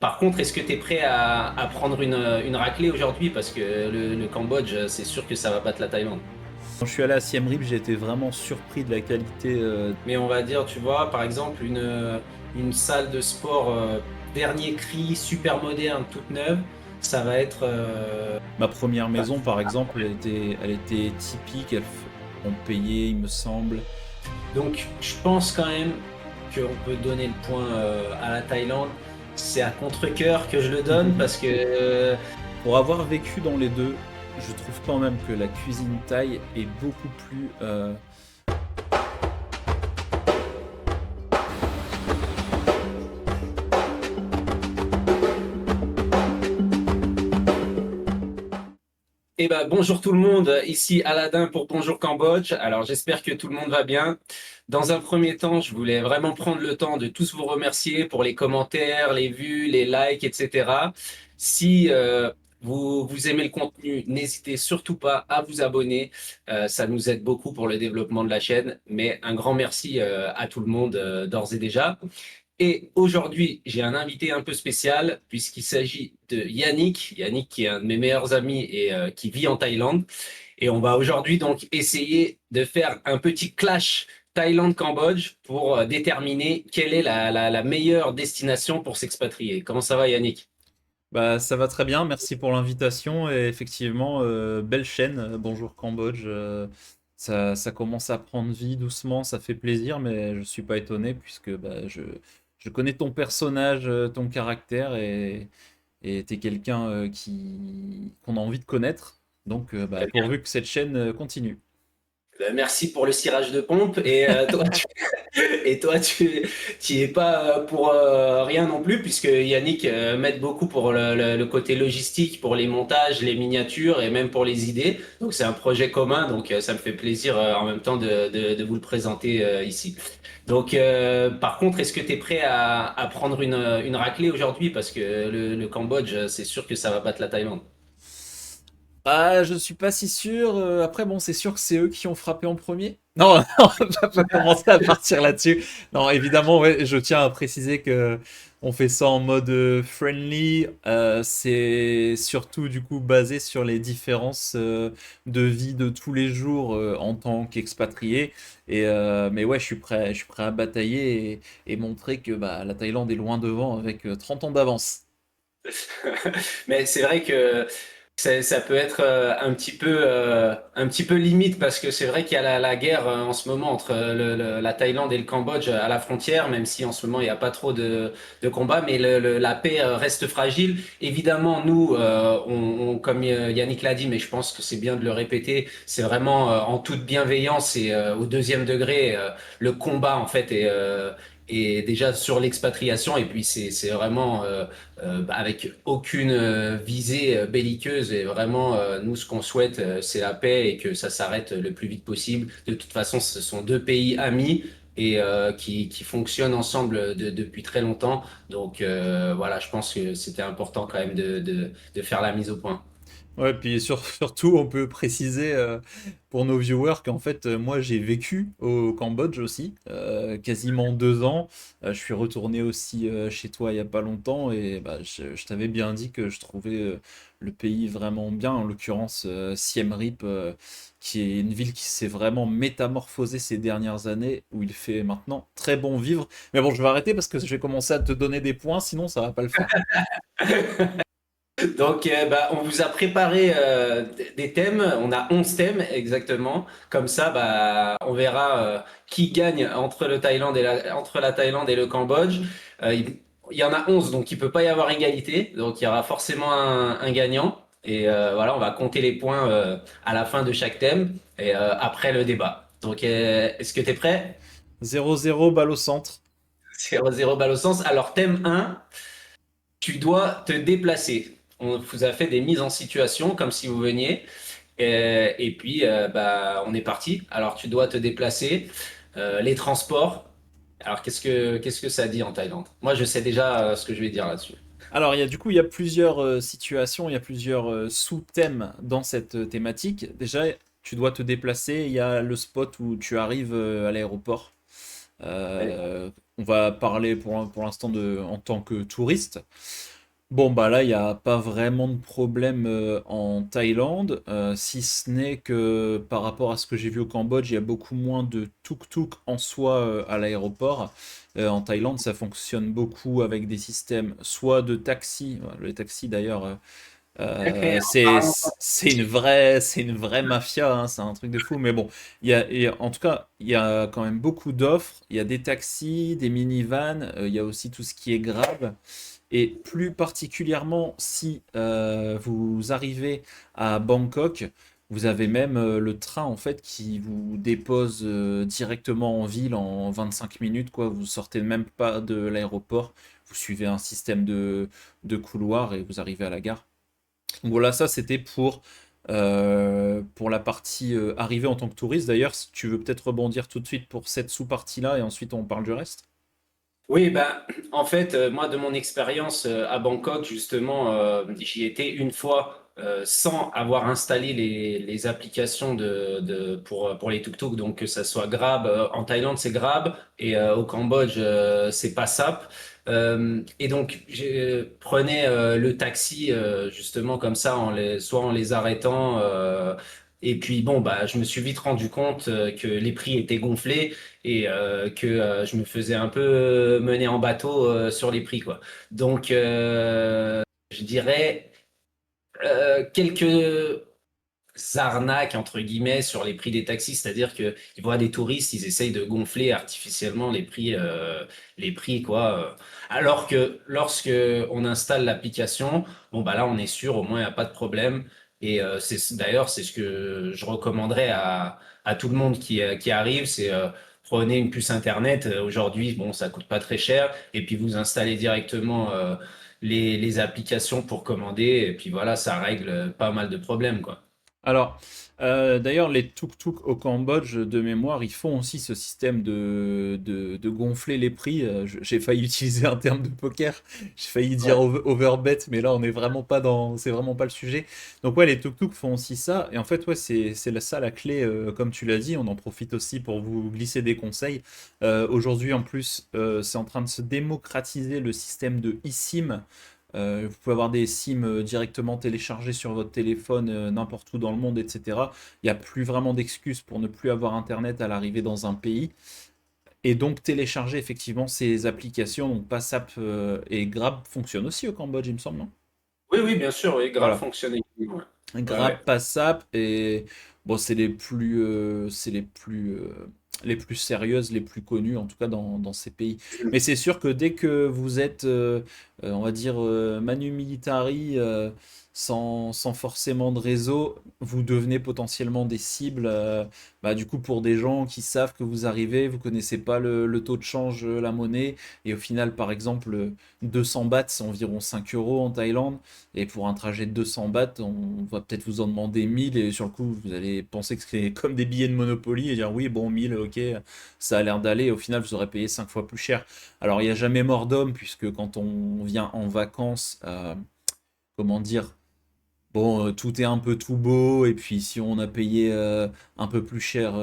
Par contre, est-ce que tu es prêt à prendre une raclée aujourd'hui? Parce que le Cambodge, c'est sûr que ça va battre la Thaïlande. Quand je suis allé à Siem Reap, j'ai été vraiment surpris de la qualité. Mais on va dire, tu vois, par exemple, une salle de sport dernier cri, super moderne, toute neuve, ça va être... Ma première bah, maison, par exemple, elle était typique. On payait, il me semble. donc, je pense quand même qu'on peut donner le point à la Thaïlande. C'est à contre-cœur que je le donne parce que Pour avoir vécu dans les deux, je trouve quand même que la cuisine thaï est beaucoup plus. eh ben, bonjour tout le monde, ici Aladdin pour Bonjour Cambodge. Alors j'espère que tout le monde va bien. Dans un premier temps, je voulais vraiment prendre le temps de tous vous remercier pour les commentaires, les vues, les likes, etc. Si vous aimez le contenu, n'hésitez surtout pas à vous abonner. Ça nous aide beaucoup pour le développement de la chaîne. Mais un grand merci à tout le monde d'ores et déjà. Et aujourd'hui, j'ai un invité un peu spécial puisqu'il s'agit de Yannick. Yannick qui est un de mes meilleurs amis et qui vit en Thaïlande. Et on va aujourd'hui donc essayer de faire un petit clash Thaïlande-Cambodge pour déterminer quelle est la meilleure destination pour s'expatrier. Comment ça va Yannick? Bah, ça va très bien, merci pour l'invitation. Et effectivement, belle chaîne, Bonjour Cambodge. Ça commence à prendre vie doucement, ça fait plaisir, mais je suis pas étonné puisque bah, je connais ton personnage, ton caractère et t'es quelqu'un qu'on a envie de connaître. Donc, bah, Très bien. pourvu que cette chaîne continue. Merci pour le cirage de pompe. Et tu y es pas pour rien non plus, puisque Yannick m'aide beaucoup pour le côté logistique, pour les montages, les miniatures et même pour les idées. Donc c'est un projet commun, donc ça me fait plaisir en même temps de vous le présenter ici. Donc par contre, est-ce que tu es prêt à prendre une raclée aujourd'hui? Parce que le Cambodge, c'est sûr que ça va battre la Thaïlande. Ah, je suis pas si sûr. Après, bon, c'est sûr que c'est eux qui ont frappé en premier. Non, non, on va pas commencer à partir là-dessus. Non, évidemment, ouais, je tiens à préciser que on fait ça en mode friendly. C'est surtout du coup basé sur les différences de vie de tous les jours en tant qu'expatrié. Mais ouais, je suis prêt à batailler et montrer que bah, la Thaïlande est loin devant avec 30 ans d'avance. Mais c'est vrai que ça peut être un petit peu limite parce que c'est vrai qu'il y a la guerre en ce moment entre la Thaïlande et le Cambodge à la frontière, même si en ce moment il n'y a pas trop de combats, mais la paix reste fragile. Évidemment, nous, comme Yannick l'a dit, mais je pense que c'est bien de le répéter, c'est vraiment en toute bienveillance et au deuxième degré, le combat en fait est déjà sur l'expatriation et puis c'est vraiment avec aucune visée belliqueuse. Et vraiment, nous, ce qu'on souhaite, c'est la paix et que ça s'arrête le plus vite possible. De toute façon, ce sont deux pays amis et qui fonctionnent ensemble depuis très longtemps. Donc voilà, je pense que c'était important quand même de faire la mise au point. Ouais, puis surtout, on peut préciser pour nos viewers qu'en fait, moi, j'ai vécu au Cambodge aussi, quasiment 2 ans. Je suis retourné aussi chez toi il y a pas longtemps et bah, je t'avais bien dit que je trouvais le pays vraiment bien, en l'occurrence Siem Reap, qui est une ville qui s'est vraiment métamorphosée ces dernières années, où il fait maintenant très bon vivre. Mais bon, je vais arrêter parce que je vais commencer à te donner des points, sinon ça va pas le faire. Donc, bah, on vous a préparé des thèmes. On a 11 thèmes exactement. Comme ça, bah, on verra qui gagne entre la Thaïlande et le Cambodge. Il y en a 11, donc il peut pas y avoir égalité. Donc, il y aura forcément un gagnant. Et voilà, on va compter les points à la fin de chaque thème et après le débat. Donc, est-ce que tu es prêt? 0-0 balle au centre. 0-0 balle au sens. Alors, thème 1. Tu dois te déplacer. On vous a fait des mises en situation comme si vous veniez. Et puis, bah, on est parti. Alors, tu dois te déplacer. Les transports. Alors, qu'est-ce que ça dit en Thaïlande? Moi, je sais déjà ce que je vais dire là-dessus. Alors, du coup, il y a plusieurs situations, il y a plusieurs sous-thèmes dans cette thématique. Déjà, tu dois te déplacer, il y a le spot où tu arrives à l'aéroport. Ouais. On va parler pour l'instant en tant que touriste. Bon, bah là, il n'y a pas vraiment de problème en Thaïlande, si ce n'est que par rapport à ce que j'ai vu au Cambodge, il y a beaucoup moins de tuk-tuk en soi à l'aéroport. En Thaïlande, ça fonctionne beaucoup avec des systèmes soit de taxi, ouais, les taxis d'ailleurs, c'est une vraie mafia, hein, c'est un truc de fou. Mais bon, en tout cas, il y a quand même beaucoup d'offres. Il y a des taxis, des minivans, il y a aussi tout ce qui est Grab. Et plus particulièrement, si vous arrivez à Bangkok, vous avez même le train en fait qui vous dépose directement en ville en 25 minutes, quoi. Vous sortez même pas de l'aéroport, vous suivez un système de couloir et vous arrivez à la gare. Donc voilà, ça c'était pour la partie arrivée en tant que touriste. D'ailleurs, si tu veux peut-être rebondir tout de suite pour cette sous-partie-là et ensuite on parle du reste. Oui, ben, en fait, moi, de mon expérience à Bangkok, justement, j'y étais une fois sans avoir installé les applications pour les tuk-tuk, donc que ça soit Grab, en Thaïlande, c'est Grab, et au Cambodge, c'est Passap. Et donc, je prenais le taxi, justement, comme ça, soit en les arrêtant. Et puis, bon, bah, je me suis vite rendu compte que les prix étaient gonflés et que je me faisais un peu mener en bateau sur les prix, quoi. Donc, je dirais quelques arnaques, entre guillemets, sur les prix des taxis, c'est-à-dire qu'ils voient des touristes, ils essayent de gonfler artificiellement les prix, quoi. Alors que lorsque on installe l'application, bon, bah là, on est sûr, au moins, il n'y a pas de problème. Et d'ailleurs, c'est ce que je recommanderais à tout le monde qui arrive, c'est prenez une puce Internet. Aujourd'hui, bon, ça coûte pas très cher. Et puis, vous installez directement les applications pour commander. Et puis voilà, ça règle pas mal de problèmes, quoi. Alors, d'ailleurs, les tuk-tuk au Cambodge, de mémoire, ils font aussi ce système de gonfler les prix. J'ai failli utiliser un terme de poker, j'ai failli dire Ouais. overbet, mais là, on est vraiment pas c'est vraiment pas le sujet. Donc ouais, les tuk-tuk font aussi ça. Et en fait, ouais, ça la clé, comme tu l'as dit. On en profite aussi pour vous glisser des conseils. Aujourd'hui, en plus, c'est en train de se démocratiser le système de eSIM. Vous pouvez avoir des SIM directement téléchargés sur votre téléphone n'importe où dans le monde, etc. Il n'y a plus vraiment d'excuses pour ne plus avoir Internet à l'arrivée dans un pays. Et donc télécharger effectivement ces applications, donc PassApp et Grab fonctionnent aussi au Cambodge, il me semble, non? Oui, oui, bien sûr, oui, Grab Voilà. fonctionne également. Ouais, ouais. Grab, Ouais. PassApp et bon, c'est les plus sérieuses, les plus connues en tout cas dans ces pays. Mais c'est sûr que dès que vous êtes, on va dire manu militari, sans forcément de réseau, vous devenez potentiellement des cibles. Bah, du coup, pour des gens qui savent que vous arrivez, vous connaissez pas le taux de change, la monnaie, et au final, par exemple, 200 bahts, c'est environ 5 euros en Thaïlande. Et pour un trajet de 200 bahts, on va peut-être vous en demander 1000 et sur le coup, vous allez penser que c'est comme des billets de Monopoly et dire oui, bon, 1000, ok, ça a l'air d'aller. Et au final, vous aurez payé 5 fois plus cher. Alors, il n'y a jamais mort d'homme puisque quand on vient en vacances, comment dire, bon, tout est un peu tout beau et puis si on a payé un peu plus cher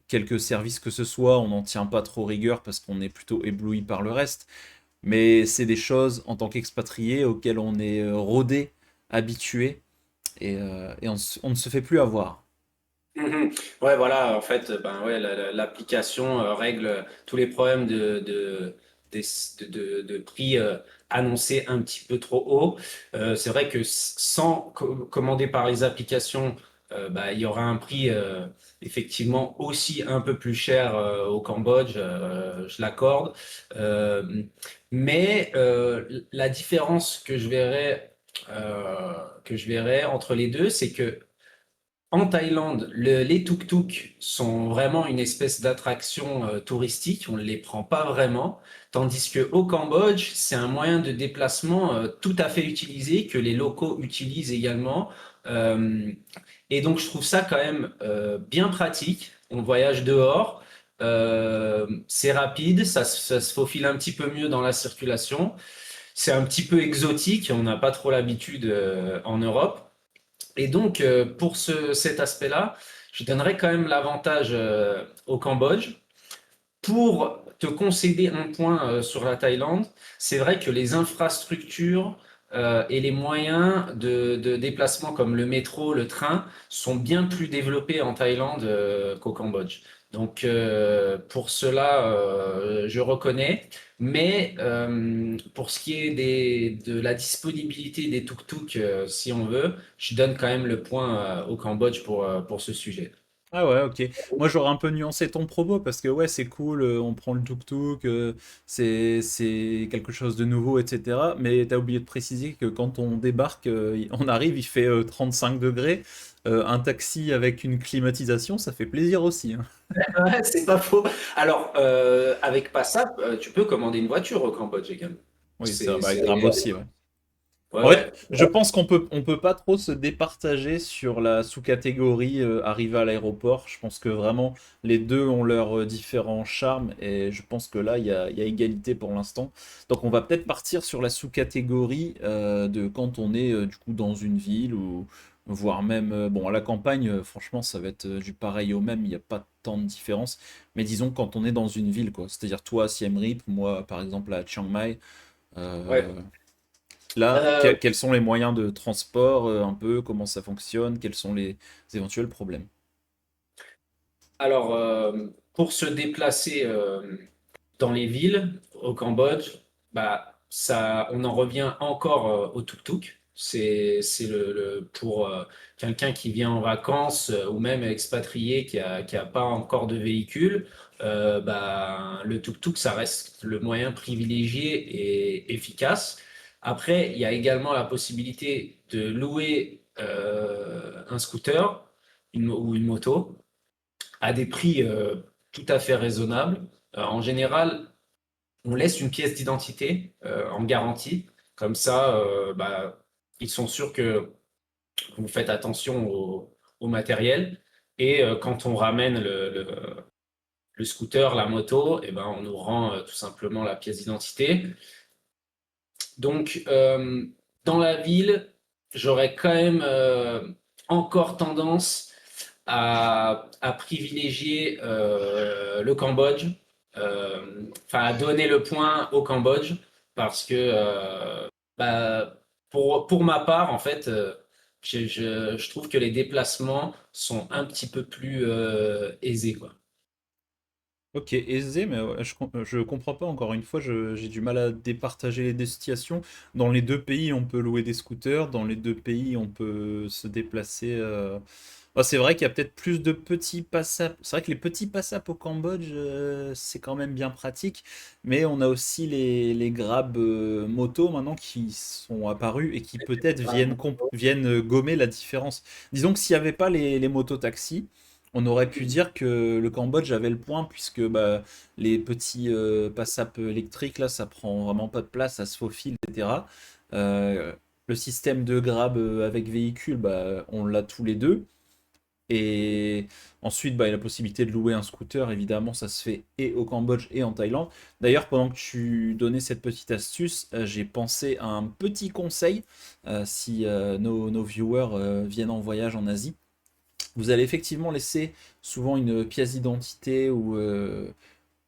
quelques services que ce soit, on n'en tient pas trop rigueur parce qu'on est plutôt ébloui par le reste. Mais c'est des choses en tant qu'expatrié auxquelles on est rodé, habitué, et on ne se fait plus avoir. Mhm. Ouais, voilà, en fait, ben ouais, l'application règle tous les problèmes des- de prix annoncés un petit peu trop haut. C'est vrai que sans commander par les applications, bah, il y aura un prix effectivement aussi un peu plus cher au Cambodge, je l'accorde. Euh, mais la différence que je verrais entre les deux, c'est que en Thaïlande, les tuk-tuk sont vraiment une espèce d'attraction touristique, on ne les prend pas vraiment, tandis que au Cambodge, c'est un moyen de déplacement tout à fait utilisé, que les locaux utilisent également. Euh, et donc je trouve ça quand même bien pratique. On voyage dehors, c'est rapide, ça se faufile un petit peu mieux dans la circulation. C'est un petit peu exotique, on n'a pas trop l'habitude en Europe. Et donc, pour cet aspect-là, je donnerais quand même l'avantage au Cambodge. Pour te concéder un point sur la Thaïlande, c'est vrai que les infrastructures et les moyens de déplacement comme le métro, le train, sont bien plus développés en Thaïlande qu'au Cambodge. Donc pour cela, je reconnais. Mais pour ce qui est de la disponibilité des tuk-tuk, si on veut, je donne quand même le point au Cambodge pour ce sujet. Ah ouais, ok. Moi, j'aurais un peu nuancé ton propos parce que ouais, c'est cool, on prend le tuk-tuk, c'est quelque chose de nouveau, etc. Mais t'as oublié de préciser que quand on débarque, on arrive, il fait 35 degrés. Un taxi avec une climatisation, ça fait plaisir aussi, hein. Ouais, c'est pas faux. Alors, avec Passap, tu peux commander une voiture au Cambodge également. Oui, ça, C'est, bah, c'est... Grab aussi, ouais. Ouais, En fait, ouais. je pense qu'on peut pas trop se départager sur la sous-catégorie arrivée à l'aéroport. Je pense que vraiment les deux ont leurs différents charmes et je pense que là il y a égalité pour l'instant. Donc on va peut-être partir sur la sous-catégorie de quand on est du coup dans une ville ou voire même bon à la campagne. Franchement, ça va être du pareil au même. Il n'y a pas tant de différence. Mais disons quand on est dans une ville quoi. C'est-à-dire toi à Siem Reap, moi par exemple à Chiang Mai. Ouais. euh, Là, Euh, quels sont les moyens de transport, un peu, comment ça fonctionne, quels sont les éventuels problèmes? alors, pour se déplacer dans les villes au Cambodge, bah, ça, on en revient encore au tuk-tuk. C'est pour quelqu'un qui vient en vacances ou même expatrié qui a pas encore de véhicule, bah, le tuk-tuk, ça reste le moyen privilégié et efficace. Après, il y a également la possibilité de louer un scooter ou une moto à des prix tout à fait raisonnables. En général, on laisse une pièce d'identité en garantie. Comme ça, bah, ils sont sûrs que vous faites attention au matériel. Et quand on ramène le scooter, la moto, et ben, on nous rend tout simplement la pièce d'identité. Donc, dans la ville, j'aurais quand même encore tendance à privilégier le Cambodge, enfin à donner le point au Cambodge, parce que bah, pour ma part, en fait, je trouve que les déplacements sont un petit peu plus aisés, quoi. Ok, aisé, mais ouais, je comprends pas encore une fois, j'ai du mal à départager les destinations. Dans les deux pays, on peut louer des scooters, dans les deux pays, on peut se déplacer. Bah, c'est vrai qu'il y a peut-être plus de petits passages. C'est vrai que les petits passages au Cambodge, c'est quand même bien pratique, mais on a aussi les Grab moto maintenant qui sont apparus et qui peut-être viennent gommer la différence. Disons que s'il n'y avait pas les motos-taxis, on aurait pu dire que le Cambodge avait le point, puisque bah, les petits passe-up électriques, là, ça prend vraiment pas de place, ça se faufile, etc. Euh, le système de Grab avec véhicule, bah, on l'a tous les deux. Et ensuite, bah, il y a la possibilité de louer un scooter, évidemment, ça se fait et au Cambodge et en Thaïlande. D'ailleurs, pendant que tu donnais cette petite astuce, j'ai pensé à un petit conseil si nos viewers viennent en voyage en Asie. Vous allez effectivement laisser souvent une pièce d'identité ou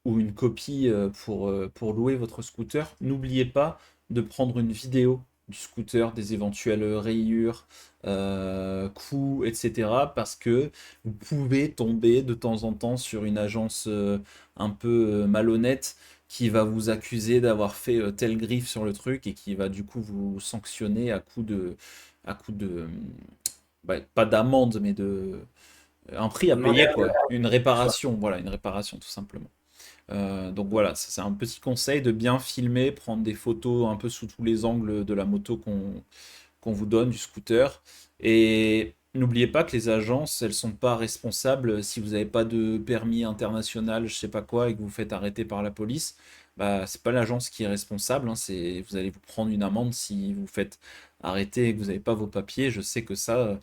une copie pour louer votre scooter. N'oubliez pas de prendre une vidéo du scooter, des éventuelles rayures, coups, etc. Parce que vous pouvez tomber de temps en temps sur une agence un peu malhonnête qui va vous accuser d'avoir fait telle griffe sur le truc et qui va du coup vous sanctionner à coup de bah, pas d'amende, mais de un prix à Demander payer, à quoi. Une réparation, voilà, une réparation tout simplement. Donc voilà, ça, c'est un petit conseil de bien filmer, prendre des photos un peu sous tous les angles de la moto qu'on vous donne, du scooter. Et n'oubliez pas que les agences, elles sont pas responsables si vous n'avez pas de permis international, je sais pas quoi, et que vous faites arrêter par la police. Bah, c'est pas l'agence qui est responsable, hein, vous allez vous prendre une amende si vous faites arrêter et que vous n'avez pas vos papiers. Je sais que ça,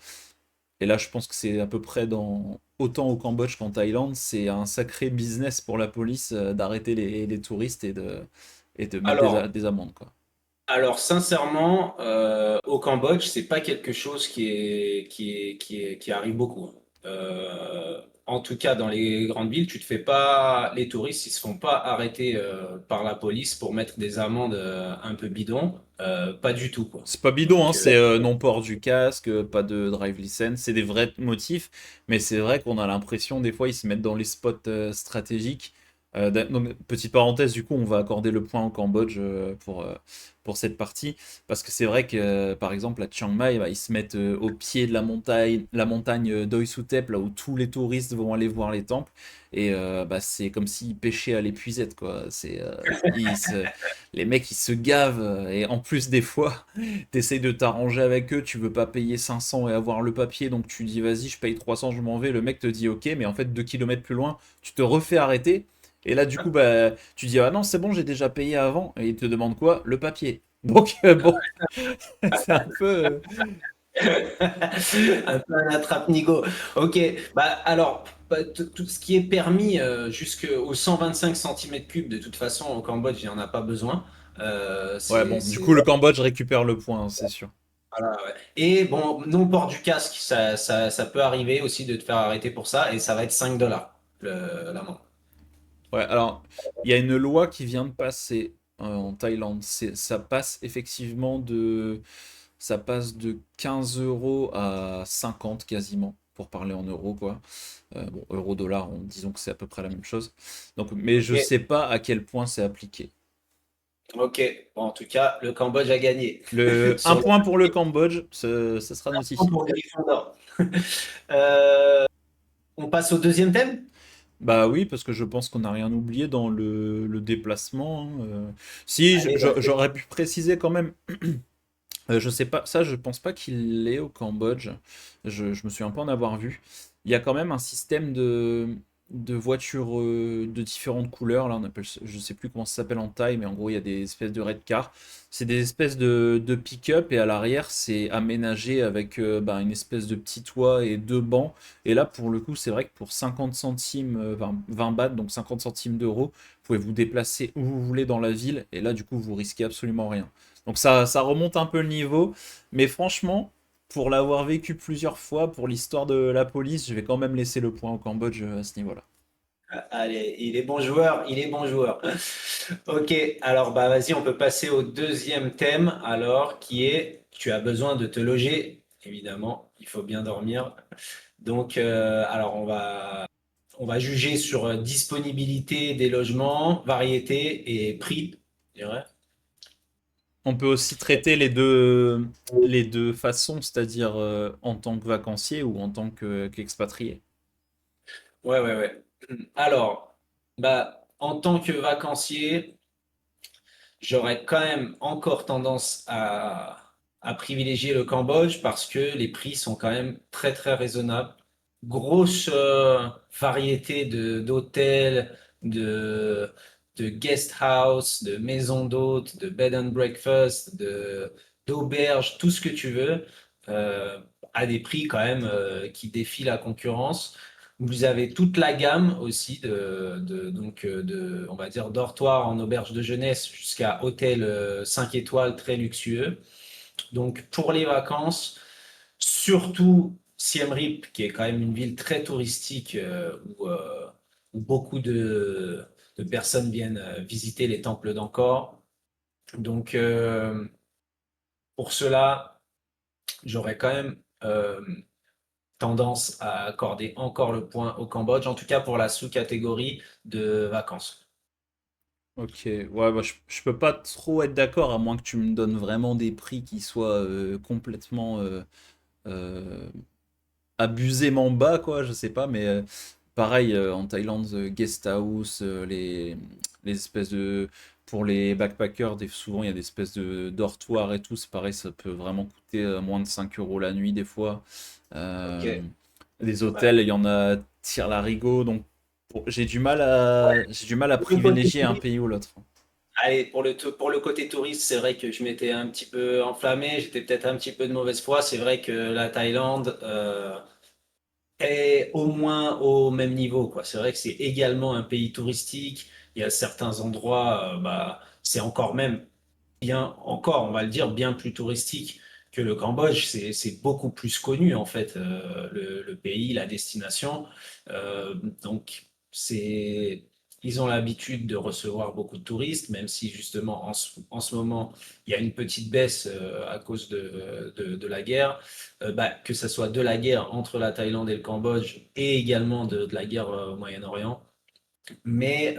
et là, je pense que c'est à peu près dans autant au Cambodge qu'en Thaïlande, c'est un sacré business pour la police d'arrêter les touristes et de mettre Alors, des amendes, quoi. alors sincèrement, au Cambodge, c'est pas quelque chose qui arrive beaucoup, hein. en tout cas dans les grandes villes, tu te fais pas, les touristes, ils se font pas arrêter par la police pour mettre des amendes un peu bidons. Pas du tout, quoi. C'est pas bidon, hein, Donc, c'est non-port du casque, pas de drive license, c'est des vrais motifs, mais c'est vrai qu'on a l'impression, des fois, ils se mettent dans les spots stratégiques. Donc, petite parenthèse, du coup, on va accorder le point au Cambodge pour cette partie, parce que c'est vrai que, par exemple, à Chiang Mai, bah, ils se mettent au pied de la montagne Doi Suthep, là où tous les touristes vont aller voir les temples, et bah, c'est comme s'ils pêchaient à l'épuisette, quoi. Les mecs, ils se gavent, et en plus, des fois, t'essayes de t'arranger avec eux, tu veux pas payer 500 et avoir le papier, donc tu dis vas-y, je paye 300, je m'en vais. Le mec te dit ok, mais en fait, 2 kilomètres plus loin, tu te refais arrêter. Et là, du coup, bah, tu dis ah non, c'est bon, j'ai déjà payé avant. Et il te demande quoi? Le papier. Donc, bon, c'est un peu. un peu un attrape-nigo. Ok, bah alors, bah, tout ce qui est permis jusqu'aux 125 centimètres cubes, de toute façon, au Cambodge, il n'y en a pas besoin. Ouais, bon, du coup, le Cambodge récupère le point, hein, c'est sûr. Voilà, ouais. Et bon, non-port du casque, ça peut arriver aussi de te faire arrêter pour ça, et ça va être 5 dollars l'amende. Ouais, alors, il y a une loi qui vient de passer en Thaïlande. Ça passe effectivement ça passe de 15 euros à 50 quasiment, pour parler en euros, quoi. Bon, euro-dollar, disons que c'est à peu près la même chose. Donc, mais je Ok, sais pas à quel point c'est appliqué. ok. Bon, en tout cas, le Cambodge a gagné. Un Sur le point pour le Cambodge, ce sera point notifié. pour Gryffondor. Euh, on passe au deuxième thème? Bah oui, parce que je pense qu'on n'a rien oublié dans le déplacement, hein. Si, Allez, bah, j'aurais pu préciser quand même. Je sais pas, ça je pense pas qu'il l'est au Cambodge. Je me souviens pas en avoir vu. Il y a quand même un système de voitures de différentes couleurs. Là, on appelle, je sais plus comment ça s'appelle en taille, mais en gros, il y a des espèces de red cars. C'est des espèces de pick-up et à l'arrière, c'est aménagé avec bah, une espèce de petit toit et deux bancs. Et là, pour le coup, c'est vrai que pour 50 centimes, 20 bahts, donc 50 centimes d'euros, vous pouvez vous déplacer où vous voulez dans la ville. Et là, du coup, vous risquez absolument rien. Donc ça remonte un peu le niveau, mais franchement, pour l'avoir vécu plusieurs fois, pour l'histoire de la police, je vais quand même laisser le point au Cambodge à ce niveau-là. allez, il est bon joueur, il est bon joueur. Ok, alors bah vas-y, on peut passer au deuxième thème, alors qui est tu as besoin de te loger, évidemment, il faut bien dormir. Donc, alors on va juger sur disponibilité des logements, variété et prix, je dirais. On peut aussi traiter les deux façons, c'est-à-dire en tant que vacancier ou en tant qu'expatrié. Ouais, ouais, ouais. Alors, bah, en tant que vacancier, j'aurais quand même encore tendance à privilégier le Cambodge parce que les prix sont quand même très très raisonnables. Grosse variété d'hôtels, de guest house, de maisons d'hôtes, de bed and breakfast, d'auberges, tout ce que tu veux, euh, à des prix quand même qui défient la concurrence. Vous avez toute la gamme aussi on va dire, dortoir en auberge de jeunesse jusqu'à hôtel 5 étoiles très luxueux. Donc, pour les vacances, surtout Siem Reap, qui est quand même une ville très touristique où beaucoup de personnes viennent visiter les temples d'Angkor. Donc, pour cela, j'aurais quand même tendance à accorder encore le point au Cambodge, en tout cas pour la sous-catégorie de vacances. Ok, ouais, bah, je peux pas trop être d'accord à moins que tu me donnes vraiment des prix qui soient complètement euh, abusément bas, quoi, je sais pas, mais pareil, en Thaïlande, guest house, les espèces de. Pour les backpackers, souvent il y a des espèces de dortoirs et tout, c'est pareil, ça peut vraiment coûter moins de 5 euros la nuit des fois. Ok. Euh, les Ouais. hôtels, il y en a tire-larigot, donc j'ai du mal à Pour le côté privilégier un touriste, pays ou l'autre. allez, pour le côté touriste, c'est vrai que je m'étais un petit peu enflammé, j'étais peut-être un petit peu de mauvaise foi. C'est vrai que la Thaïlande est au moins au même niveau, quoi. C'est vrai que c'est également un pays touristique. Il y a certains endroits, bah, c'est encore même bien, encore, on va le dire, bien plus touristique que le Cambodge, c'est beaucoup plus connu en fait, le pays, la destination. Donc c'est, ils ont l'habitude de recevoir beaucoup de touristes, même si justement en ce moment il y a une petite baisse à cause de la guerre, bah, que ce soit de la guerre entre la Thaïlande et le Cambodge et également de la guerre au Moyen-Orient. Mais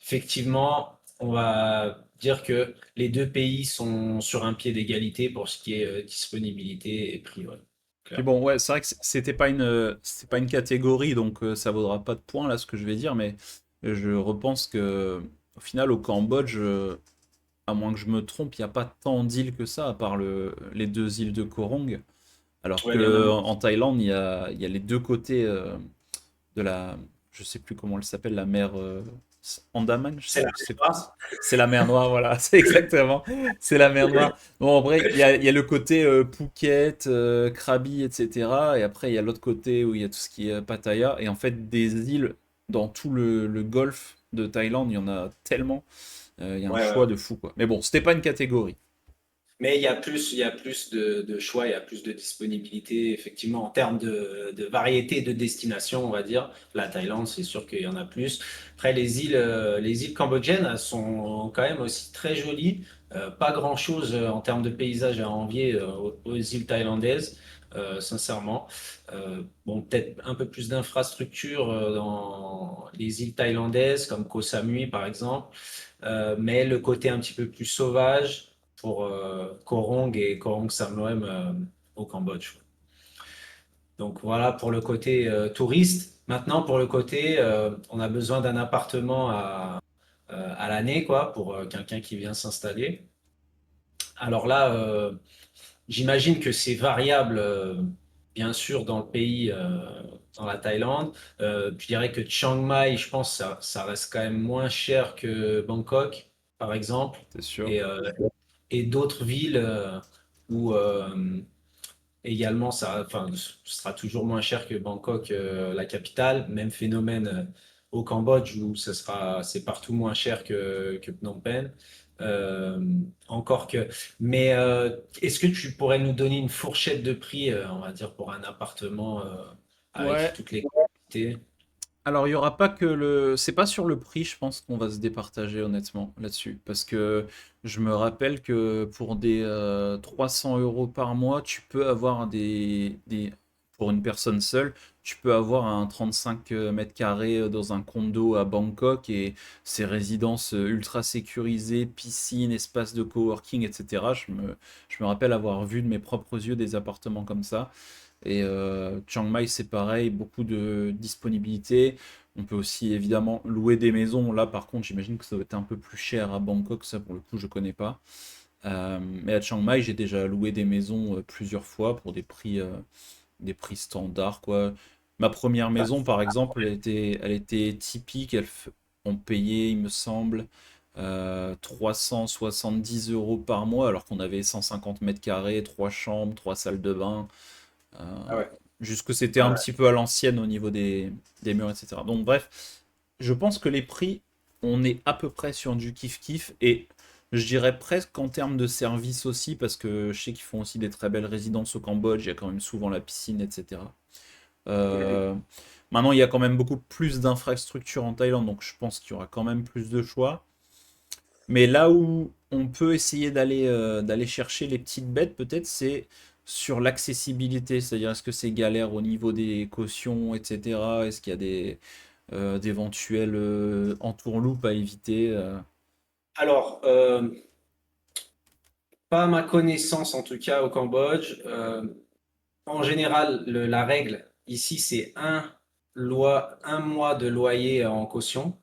effectivement, on va dire que les deux pays sont sur un pied d'égalité pour ce qui est disponibilité et prix, ouais, Puis clairement. bon, ouais, c'est vrai que c'est pas une catégorie, donc ça vaudra pas de points là ce que je vais dire, mais je repense que au final au Cambodge, à moins que je me trompe, il n'y a pas tant d'îles que ça, à part les deux îles de Koh Rong. Alors Ouais, il y en a que moins. en Thaïlande, il y a les deux côtés de la, je sais plus comment elle s'appelle, la mer Andaman, C'est la je sais pas. Noire. C'est la mer Noire, voilà, c'est exactement, c'est la mer Noire. Bon, en vrai, il y a le côté Phuket, Krabi, etc. Et après, il y a l'autre côté où il y a tout ce qui est Pattaya. Et en fait, des îles dans tout le golfe de Thaïlande, il y en a tellement. Il y a un Ouais, ouais, choix ouais. de fou, quoi. Mais bon, c'était pas une catégorie. Mais il y a plus de choix, il y a plus de disponibilité, effectivement, en termes de variété de destinations, on va dire. La Thaïlande, c'est sûr qu'il y en a plus. Après, les îles cambodgiennes elles sont quand même aussi très jolies. Pas grand-chose en termes de paysages à envier aux îles thaïlandaises, sincèrement. Bon, peut-être un peu plus d'infrastructures dans les îles thaïlandaises, comme Koh Samui, par exemple. Mais le côté un petit peu plus sauvage pour Korong et Korong Samloem au Cambodge. Donc voilà pour le côté touriste. Maintenant, pour le côté, on a besoin d'un appartement à l'année, quoi, pour quelqu'un qui vient s'installer. Alors là, j'imagine que c'est variable, bien sûr, dans le pays, dans la Thaïlande. Je dirais que Chiang Mai, je pense, ça reste quand même moins cher que Bangkok, par exemple, C'est sûr. et, et d'autres villes où également, ça, enfin, ce sera toujours moins cher que Bangkok, la capitale. Même phénomène au Cambodge où c'est partout moins cher que Phnom Penh. Euh, encore que, mais est-ce que tu pourrais nous donner une fourchette de prix, on va dire, pour un appartement avec Ouais, toutes les qualités? alors, il y aura pas que le. C'est pas sur le prix, je pense qu'on va se départager honnêtement là-dessus. Parce que je me rappelle que pour des 300 euros par mois, tu peux avoir Pour une personne seule, tu peux avoir un 35 mètres carrés dans un condo à Bangkok et ces résidences ultra sécurisées, piscine, espace de coworking, etc. Je me rappelle avoir vu de mes propres yeux des appartements comme ça. Et Chiang Mai, c'est pareil, beaucoup de disponibilité. On peut aussi évidemment louer des maisons. Là, par contre, j'imagine que ça va être un peu plus cher à Bangkok. Ça, pour le coup, je connais pas. Mais à Chiang Mai, j'ai déjà loué des maisons plusieurs fois pour des prix standards, quoi. Ma première Bah, maison, par exemple, elle était typique. On payait, il me semble, 370 euros par mois, alors qu'on avait 150 mètres carrés, trois chambres, trois salles de bain. ah Euh, ouais, Juste que c'était ah un ouais. petit peu à l'ancienne au niveau des murs, etc. Donc bref, je pense que les prix, on est à peu près sur du kiff-kiff et je dirais presque en termes de service aussi, parce que je sais qu'ils font aussi des très belles résidences au Cambodge, il y a quand même souvent la piscine, etc. Mhm. Euh, Maintenant, il y a quand même beaucoup plus d'infrastructures en Thaïlande, donc je pense qu'il y aura quand même plus de choix. Mais là où on peut essayer d'aller chercher les petites bêtes, peut-être, c'est sur l'accessibilité. C'est-à-dire, est-ce que c'est galère au niveau des cautions, etc. Est-ce qu'il y a d'éventuels entourloupes à éviter Alors, pas à ma connaissance en tout cas au Cambodge. En général, la règle ici, c'est un mois de loyer en caution,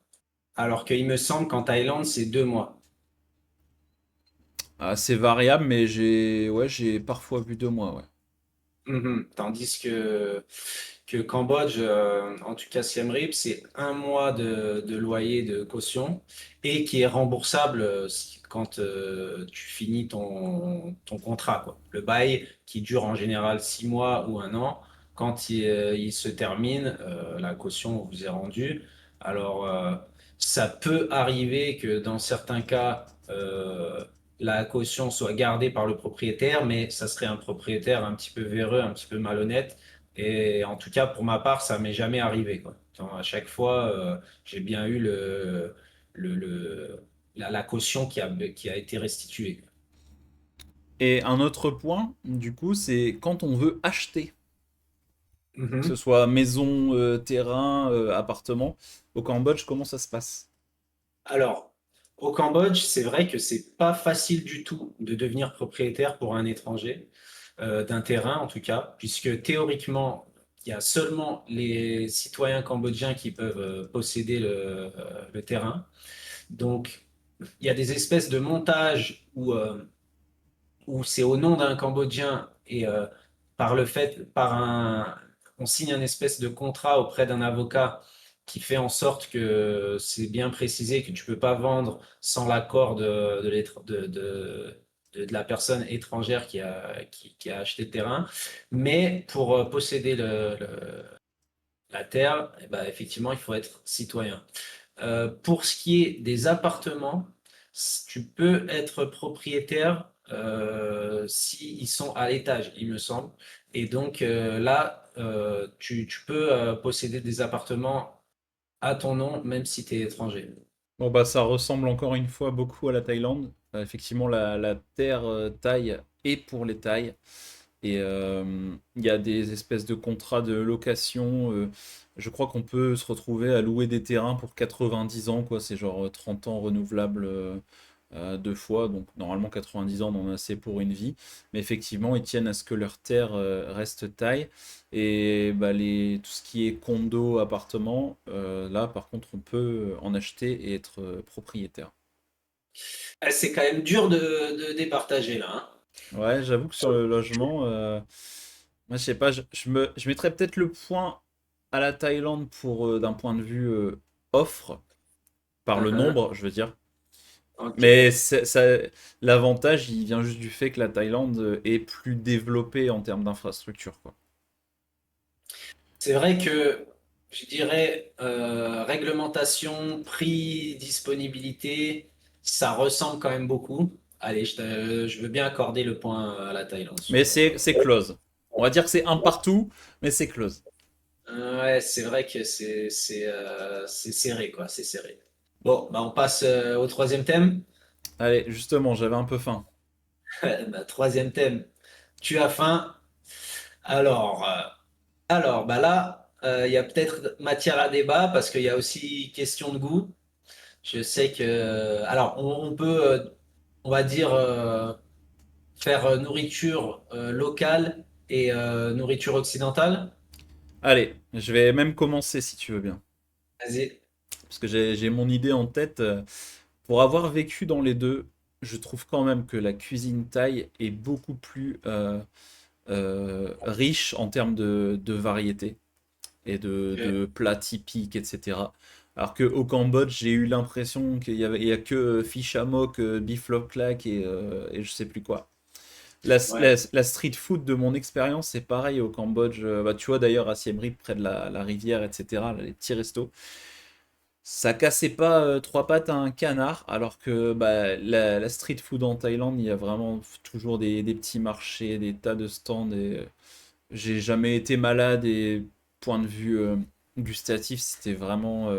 alors qu'il me semble qu'en Thaïlande, c'est 2 mois. C'est variable, mais j'ai parfois vu 2 mois, ouais. Mhm. Tandis que Cambodge, en tout cas Siem Reap, c'est un mois de loyer de caution et qui est remboursable quand tu finis ton contrat, quoi. Le bail qui dure en général 6 mois ou un an, quand il se termine, la caution vous est rendue. Alors, ça peut arriver que dans certains cas, la caution soit gardée par le propriétaire, mais ça serait un propriétaire un petit peu véreux, un petit peu malhonnête. Et en tout cas, pour ma part, ça m'est jamais arrivé, quoi. À chaque fois, j'ai bien eu la caution qui a été restituée. Et un autre point, du coup, c'est quand on veut acheter, que ce Mhm. soit maison, terrain, appartement, au Cambodge, comment ça se passe? Alors, au Cambodge, c'est vrai que c'est pas facile du tout de devenir propriétaire pour un étranger, d'un terrain en tout cas, puisque théoriquement, il y a seulement les citoyens cambodgiens qui peuvent posséder le terrain. Donc, il y a des espèces de montages où c'est au nom d'un Cambodgien et par le fait, on signe un espèce de contrat auprès d'un avocat qui fait en sorte que c'est bien précisé que tu peux pas vendre sans l'accord de la personne étrangère qui a acheté le terrain. Mais pour posséder la terre, eh ben, effectivement, il faut être citoyen. Pour ce qui est des appartements, tu peux être propriétaire s'ils sont à l'étage, il me semble. Et donc là, tu peux posséder des appartements à ton nom, même si tu es étranger. Bon, bah, ça ressemble encore une fois beaucoup à la Thaïlande. Effectivement, la terre thaï est pour les Thaïs. Et il y a des espèces de contrats de location. Je crois qu'on peut se retrouver à louer des terrains pour 90 ans, quoi. C'est genre 30 ans renouvelables deux fois. Donc normalement 90 ans, on en a assez pour une vie. Mais effectivement, ils tiennent à ce que leur terre reste taille. Et bah, tout ce qui est condo, appartement, là par contre, on peut en acheter et être propriétaire. C'est quand même dur de départager là, hein. Ouais, j'avoue que sur le logement, moi je sais pas, je mettrais peut-être le point à la Thaïlande pour d'un point de vue offre, par le Uhum. nombre, je veux dire. Ok. Mais l'avantage, il vient juste du fait que la Thaïlande est plus développée en termes d'infrastructure, quoi. C'est vrai que je dirais réglementation, prix, disponibilité, ça ressemble quand même beaucoup. Allez, je veux bien accorder le point à la Thaïlande Mais sur. c'est close. On va dire que c'est un partout, mais c'est close. Ouais, c'est vrai que c'est serré quoi, c'est serré. Bon, bah on passe au troisième thème. Allez, justement, j'avais un peu faim. Bah, troisième thème. Tu as faim. Alors, bah là, il y a peut-être matière à débat parce qu'il y a aussi question de goût. Je sais que, alors, on peut, on va dire, faire nourriture locale et nourriture occidentale. Allez, je vais même commencer si tu veux bien. Vas-y. Parce que j'ai mon idée en tête. Pour avoir vécu dans les deux, je trouve quand même que la cuisine thaï est beaucoup plus riche en termes de variété et Ok. de plats typiques, etc. Alors qu'au Cambodge, j'ai eu l'impression il y a que fish amok, beef lok lak et je sais plus quoi. Ouais. La street food de mon expérience, c'est pareil au Cambodge. Bah, tu vois d'ailleurs à Siem Reap, près de la rivière, etc., là, les petits restos. Ça cassait pas trois pattes à un canard, alors que bah, la street food en Thaïlande, il y a vraiment toujours des petits marchés, des tas de stands. Et j'ai jamais été malade et point de vue gustatif, c'est vraiment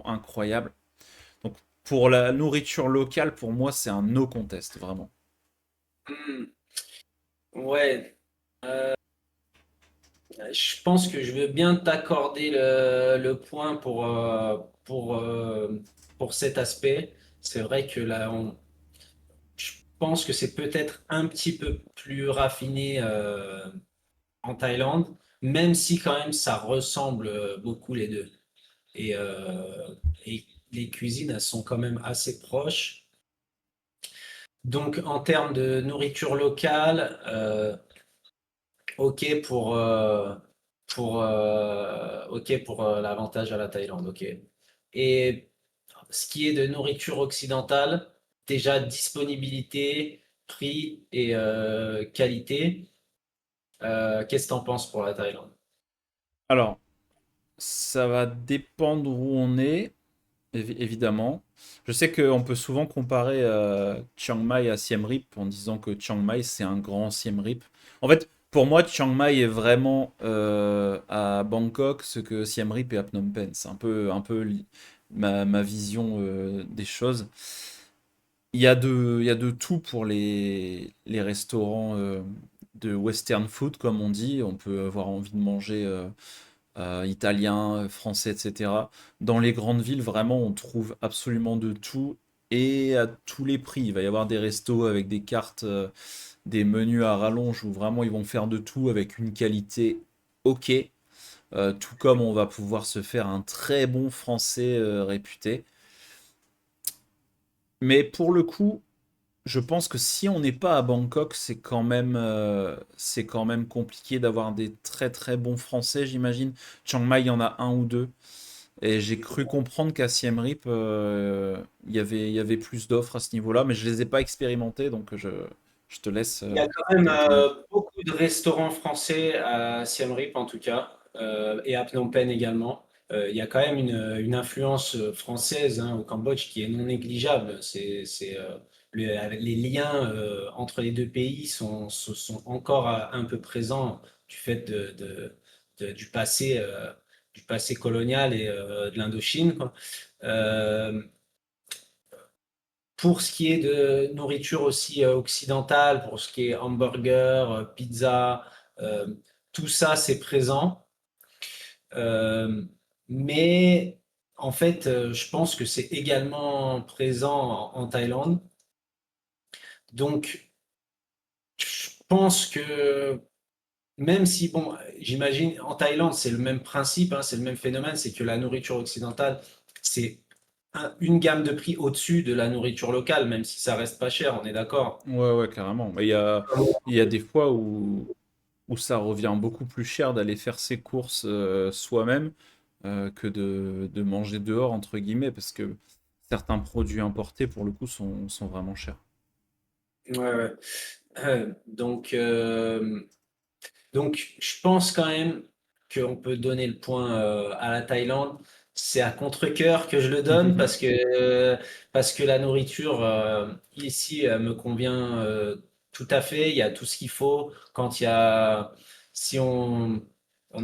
incroyable. Donc pour la nourriture locale, pour moi, c'est un no contest, vraiment. Hmm. Ouais. Je pense que je veux bien t'accorder le point pour cet aspect. C'est vrai que là, je pense que c'est peut-être un petit peu plus raffiné en Thaïlande, même si quand même ça ressemble beaucoup les deux. Et, et les cuisines, elles sont quand même assez proches. Donc en termes de nourriture locale, ok ok pour l'avantage à la Thaïlande, ok. Et ce qui est de nourriture occidentale, déjà disponibilité, prix et qualité. Qu'est-ce que t'en penses pour la Thaïlande? Alors, ça va dépendre où on est. Évidemment. Je sais qu'on peut souvent comparer Chiang Mai à Siem Reap en disant que Chiang Mai c'est un grand Siem Reap. En fait, pour moi, Chiang Mai est vraiment à Bangkok ce que Siem Reap est à Phnom Penh. C'est ma vision des choses. Il y a de tout pour les restaurants de western food, comme on dit. On peut avoir envie de manger italien, français, etc. Dans les grandes villes, vraiment, on trouve absolument de tout et à tous les prix. Il va y avoir des restos avec des cartes, des menus à rallonge où vraiment ils vont faire de tout avec une qualité ok. Tout comme on va pouvoir se faire un très bon français réputé. Mais pour le coup, je pense que si on n'est pas à Bangkok, c'est quand même compliqué d'avoir des très très bons français, j'imagine. Chiang Mai, il y en a un ou deux. Et j'ai cru comprendre qu'à Siem Reap, il y avait plus d'offres à ce niveau-là, mais je les ai pas expérimentés, donc je te laisse Il y a quand même directement. beaucoup de restaurants français à Siem Reap en tout cas, et à Phnom Penh également. Il y a quand même une influence française hein, au Cambodge qui est non négligeable. Les liens entre les deux pays sont encore un peu présents du fait du passé colonial et de l'Indochine, quoi. Euh, pour ce qui est de nourriture aussi occidentale, pour ce qui est hamburger, pizza, euh, tout ça c'est présent. Euh, mais en fait, je pense que c'est également présent en Thaïlande. Donc, je pense que même si, bon, j'imagine en Thaïlande, c'est le même principe, hein, c'est le même phénomène, c'est que la nourriture occidentale, c'est une gamme de prix au-dessus de la nourriture locale, même si ça reste pas cher, on est d'accord. Ouais, ouais, carrément. Mais il y a des fois où ça revient beaucoup plus cher d'aller faire ses courses soi-même que de manger dehors, entre guillemets, parce que certains produits importés, pour le coup, sont vraiment chers. Ouais, ouais. Donc, donc, je pense quand même qu'on peut donner le point à la Thaïlande. C'est à contre-cœur que je le donne parce que la nourriture ici me convient tout à fait. Il y a tout ce qu'il faut. Si on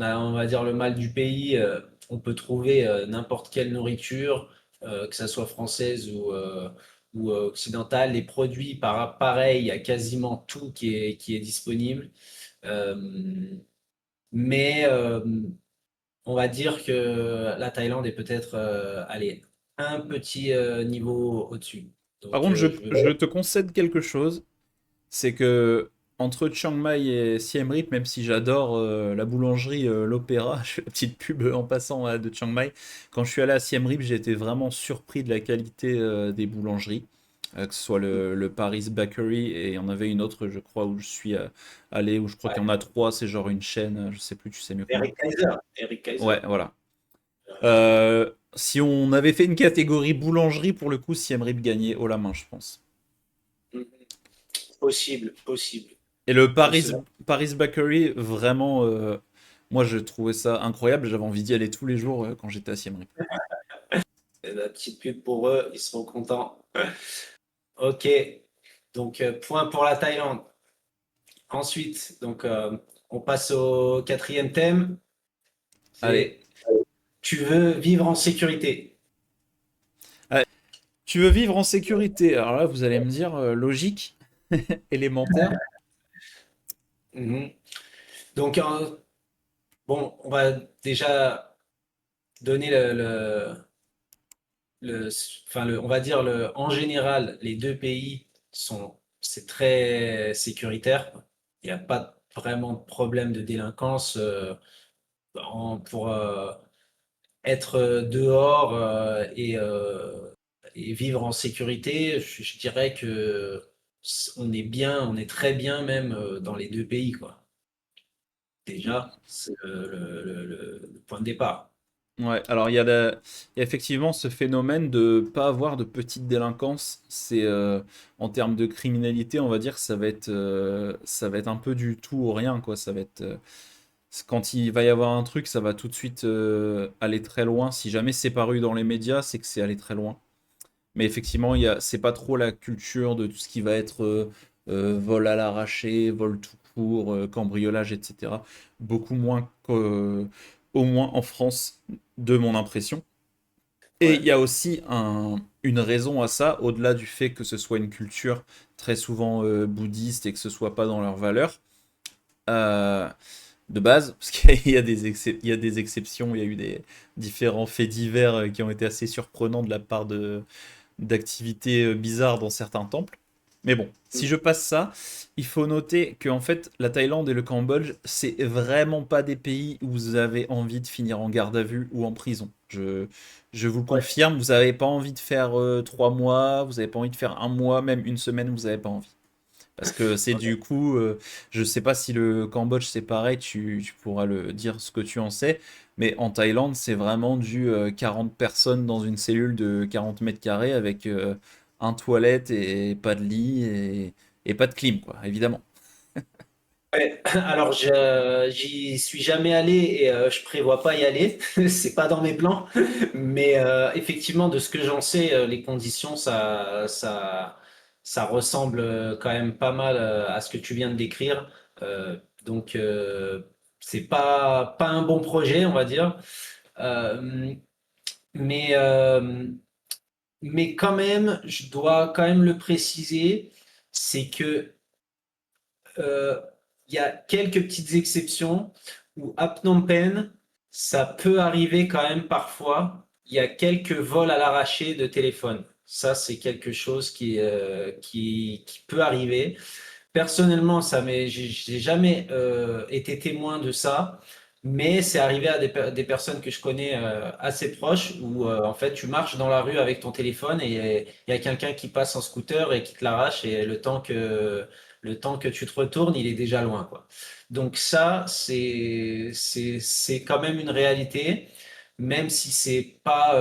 a, on va dire, le mal du pays, on peut trouver n'importe quelle nourriture, que ça soit française ou occidentale. Les produits, pareil, il y a quasiment tout qui est disponible. Euh, mais on va dire que la Thaïlande est peut-être allez, un petit niveau au-dessus. Par Donc contre, je veux je te concède quelque chose, c'est que entre Chiang Mai et Siem Reap, même si j'adore la boulangerie, l'Opéra, je fais la petite pub en passant de Chiang Mai, quand je suis allé à Siem Reap, j'ai été vraiment surpris de la qualité des boulangeries, que ce soit le Paris Bakery et il y en avait une autre, je crois, où je suis allé, où je crois ouais, qu'il y en a trois, c'est genre une chaîne, je sais plus, tu sais mieux que moi. Eric Kaiser. Eric Kaiser. Ouais, voilà. Si on avait fait une catégorie boulangerie, pour le coup, Siem Reap gagnait haut la main, je pense. Mhm. Possible, possible. Et le Ce- Paris Bakery, vraiment, moi je trouvais ça incroyable. J'avais envie d'y aller tous les jours quand j'étais à Siem Reap. la petite pub pour eux, ils seront contents. Ok, donc point pour la Thaïlande. Ensuite, donc on passe au quatrième thème. Allez. C'est tu veux vivre en sécurité. Allez. Tu veux vivre en sécurité? Alors là, vous allez me dire logique, élémentaire. Mhm. Donc bon, on va déjà donner on va dire en général, les deux pays c'est très sécuritaire. Il n'y a pas vraiment de problème de délinquance pour être dehors et vivre en sécurité. Je dirais que on est bien, on est très bien même dans les deux pays, quoi. Déjà, c'est le point de départ. Ouais, alors il y a effectivement ce phénomène de pas avoir de petite délinquance. C'est en termes de criminalité, on va dire, ça va être un peu du tout ou rien, quoi. Quand il va y avoir un truc, ça va tout de suite aller très loin. Si jamais c'est paru dans les médias, c'est que c'est allé très loin. Mais effectivement, c'est pas trop la culture de tout ce qui va être vol à l'arraché, vol tout court, cambriolage, etc. Beaucoup moins au moins en France, de mon impression. Et il Ouais. y a aussi une raison à ça, au-delà du fait que ce soit une culture très souvent bouddhiste et que ce soit pas dans leurs valeurs euh, de base, parce qu'il y a il y a des exceptions, il y a eu des différents faits divers qui ont été assez surprenants de la part d'activités bizarres dans certains temples. Mais bon, si je passe ça, il faut noter que en fait, la Thaïlande et le Cambodge, c'est vraiment pas des pays où vous avez envie de finir en garde à vue ou en prison. Je vous le Ouais. confirme, vous n'avez pas envie de faire 3 mois, vous n'avez pas envie de faire un mois, même une semaine, vous n'avez pas envie. Parce que c'est du coup, je sais pas si le Cambodge c'est pareil, tu pourras le dire ce que tu en sais, mais en Thaïlande c'est vraiment du 40 personnes dans une cellule de 40 mètres carrés avec un toilette et pas de lit et pas de clim, quoi, évidemment. Ouais. Alors, j'y suis jamais allé et je prévois pas y aller. C'est pas dans mes plans. Mais effectivement, de ce que j'en sais, les conditions, ça ressemble quand même pas mal à ce que tu viens de décrire. Donc, c'est pas un bon projet, on va dire. Euh, mais, euh, mais quand même, je dois quand même le préciser, c'est que euh, il y a quelques petites exceptions où à Phnom Penh, ça peut arriver quand même parfois. Il y a quelques vols à l'arraché de téléphone. Ça, c'est quelque chose qui peut arriver. Personnellement, j'ai jamais été témoin de ça, mais c'est arrivé à des personnes que je connais assez proches où en fait tu marches dans la rue avec ton téléphone et il y a quelqu'un qui passe en scooter et qui te l'arrache et le temps que tu te retournes, il est déjà loin, quoi. Donc ça, c'est quand même une réalité, même si c'est pas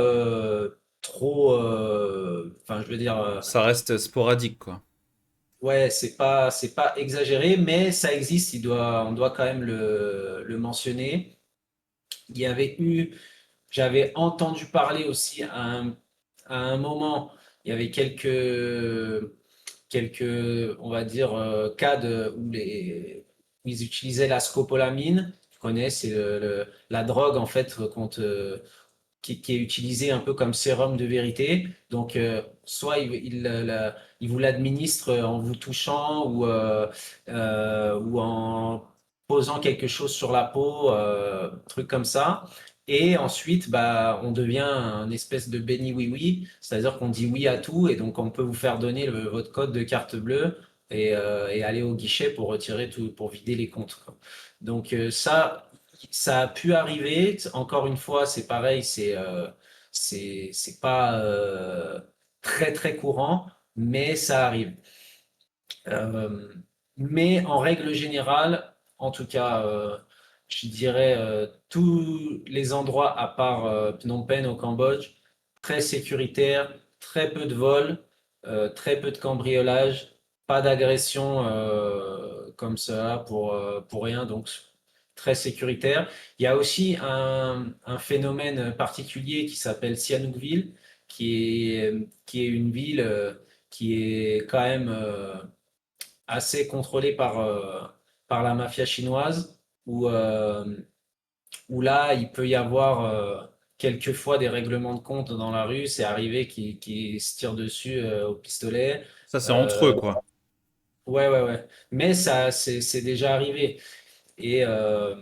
trop, enfin je veux dire. Ça reste sporadique, quoi. Ouais, c'est pas exagéré, mais ça existe, on doit quand même le mentionner. Il y avait eu, J'avais entendu parler aussi à un moment, il y avait quelques, on va dire, cas où ils utilisaient la scopolamine. Tu connais, c'est la drogue en fait qui est utilisé un peu comme sérum de vérité. Donc, soit il vous l'administre en vous touchant ou en posant quelque chose sur la peau, truc comme ça. Et ensuite, bah, on devient un espèce de béni oui-oui, c'est-à-dire qu'on dit oui à tout et donc on peut vous faire donner votre code de carte bleue et aller au guichet pour retirer tout, pour vider les comptes, quoi. Donc ça a pu arriver. Encore une fois, c'est pareil, c'est pas très très courant, mais ça arrive. Euh, mais en règle générale, en tout cas, je dirais tous les endroits à part Phnom Penh au Cambodge, très sécuritaires, très peu de vols, très peu de cambriolages, pas d'agression comme ça pour rien, donc très sécuritaire. Il y a aussi un phénomène particulier qui s'appelle Sihanoukville, qui est une ville qui est quand même assez contrôlée par la mafia chinoise, où là, il peut y avoir quelquefois des règlements de compte dans la rue. C'est arrivé qu'ils se tirent dessus au pistolet. Ça, c'est entre eux, Euh, quoi. ouais, ouais, ouais. Mais ça, c'est déjà arrivé. Et, euh,